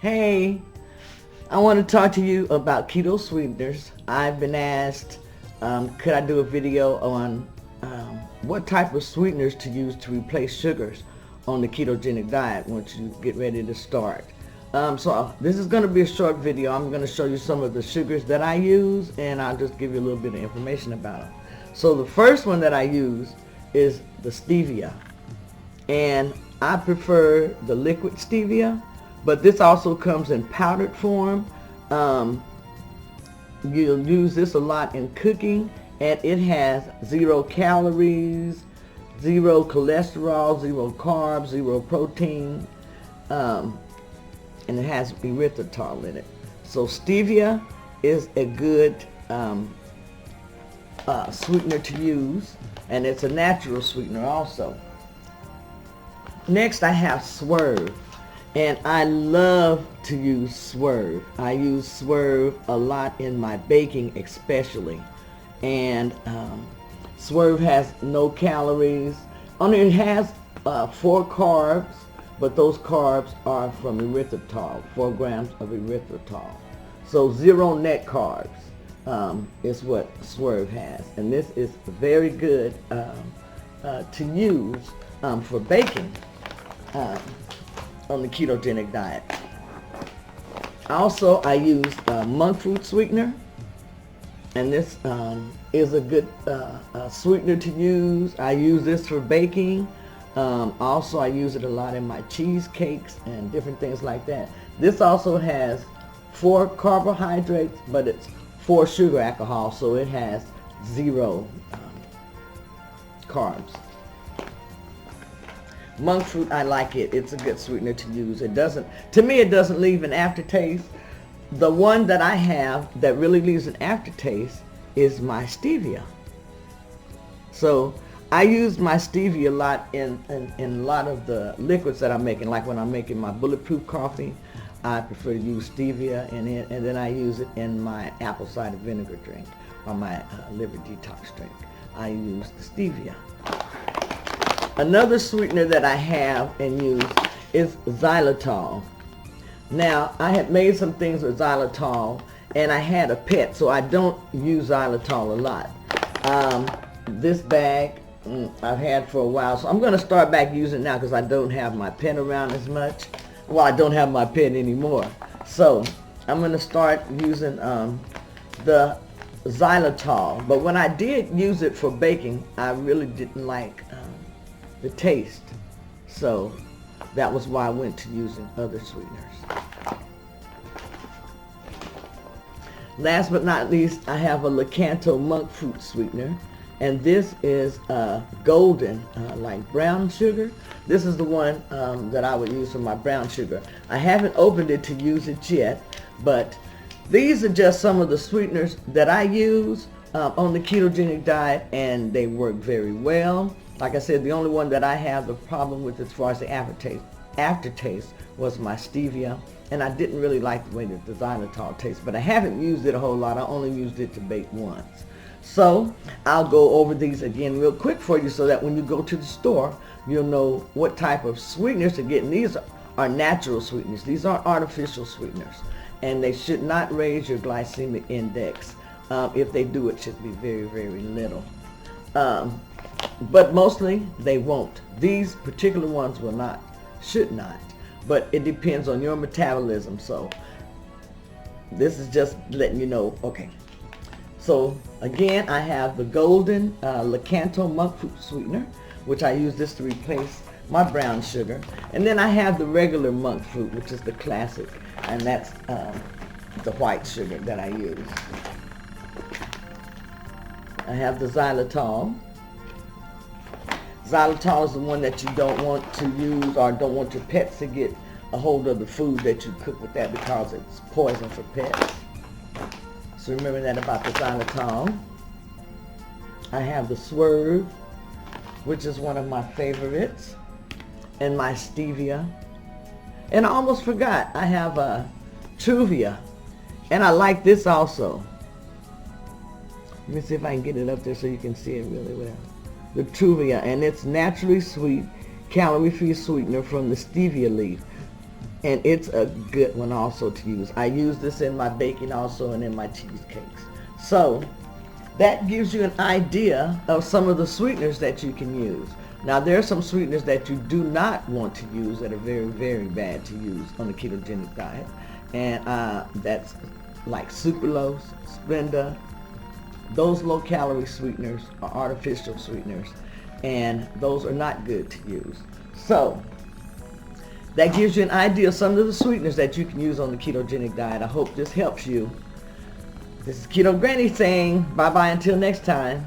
Hey, I want to talk to you about keto sweeteners. I've been asked, could I do a video on what type of sweeteners to use to replace sugars on the ketogenic diet once you get ready to start. So this is going to be a short video. I'm going to show you some of the sugars that I use, and I'll just give you a little bit of information about them. So the first one that I use is the stevia, and I prefer the liquid stevia, but this also comes in powdered form. You'll use this a lot in cooking, and it has 0 calories, 0 cholesterol, 0 carbs, 0 protein, and it has erythritol in it. So stevia is a good sweetener to use, and it's a natural sweetener also. Next I have Swerve, and I love to use Swerve. I use Swerve a lot in my baking especially, and Swerve has no calories. Only it has 4 carbs, but those carbs are from erythritol, 4 grams of erythritol. So 0 net carbs is what Swerve has, and this is very good to use for baking on the ketogenic diet. Also, I use monk fruit sweetener, and this is a good sweetener to use. I use this for baking. Also, I use it a lot in my cheesecakes and different things like that. This also has 4 carbohydrates, but it's 4 sugar alcohol, so it has 0 carbs. Monk fruit, I like it. It's a good sweetener to use. It doesn't, to me, it doesn't leave an aftertaste. The one that I have that really leaves an aftertaste is my stevia. So I use my stevia a lot in a lot of the liquids that I'm making. Like when I'm making my bulletproof coffee, I prefer to use stevia in it, and then I use it in my apple cider vinegar drink or my liver detox drink. I use the stevia. Another sweetener that I have and use is xylitol. Now, I had made some things with xylitol, and I had a pet, so I don't use xylitol a lot. This bag I've had for a while, so I'm going to start back using it now because I don't have my pet around as much. Well, I don't have my pet anymore. So I'm going to start using the xylitol. But when I did use it for baking, I really didn't like the taste. So that was why I went to using other sweeteners. Last but not least, I have a Lakanto monk fruit sweetener, and this is golden, like brown sugar. This is the one that I would use for my brown sugar. I haven't opened it to use it yet, but these are just some of the sweeteners that I use on the ketogenic diet, and they work very well. Like I said, the only one that I have the problem with as far as the aftertaste was my stevia, and I didn't really like the way that the xylitol tastes, but I haven't used it a whole lot. I only used it to bake once. So I'll go over these again real quick for you so that when you go to the store, you'll know what type of sweeteners to get. And these are natural sweeteners. These aren't artificial sweeteners, and they should not raise your glycemic index. If they do, it should be very, very little. But mostly they won't. These particular ones will not, should not, but it depends on your metabolism. So this is just letting you know. Okay, so again, I have the golden Lakanto monk fruit sweetener, which I use this to replace my brown sugar, and then I have the regular monk fruit, which is the classic, and that's the white sugar that I use. I have the xylitol. Xylitol is the one that you don't want to use, or don't want your pets to get a hold of the food that you cook with that, because it's poison for pets. So remember that about the xylitol. I have the Swerve, which is one of my favorites, and my stevia. And I almost forgot, I have a Truvia, and I like this also. Let me see if I can get it up there so you can see it really well. The Truvia, and it's naturally sweet, calorie-free sweetener from the stevia leaf. And it's a good one also to use. I use this in my baking also and in my cheesecakes. So that gives you an idea of some of the sweeteners that you can use. Now there are some sweeteners that you do not want to use that are very, very bad to use on the ketogenic diet. And that's like sucralose, Splenda. Those low-calorie sweeteners are artificial sweeteners, and those are not good to use. So that gives you an idea of some of the sweeteners that you can use on the ketogenic diet. I hope this helps you. This is Keto Granny saying bye-bye until next time.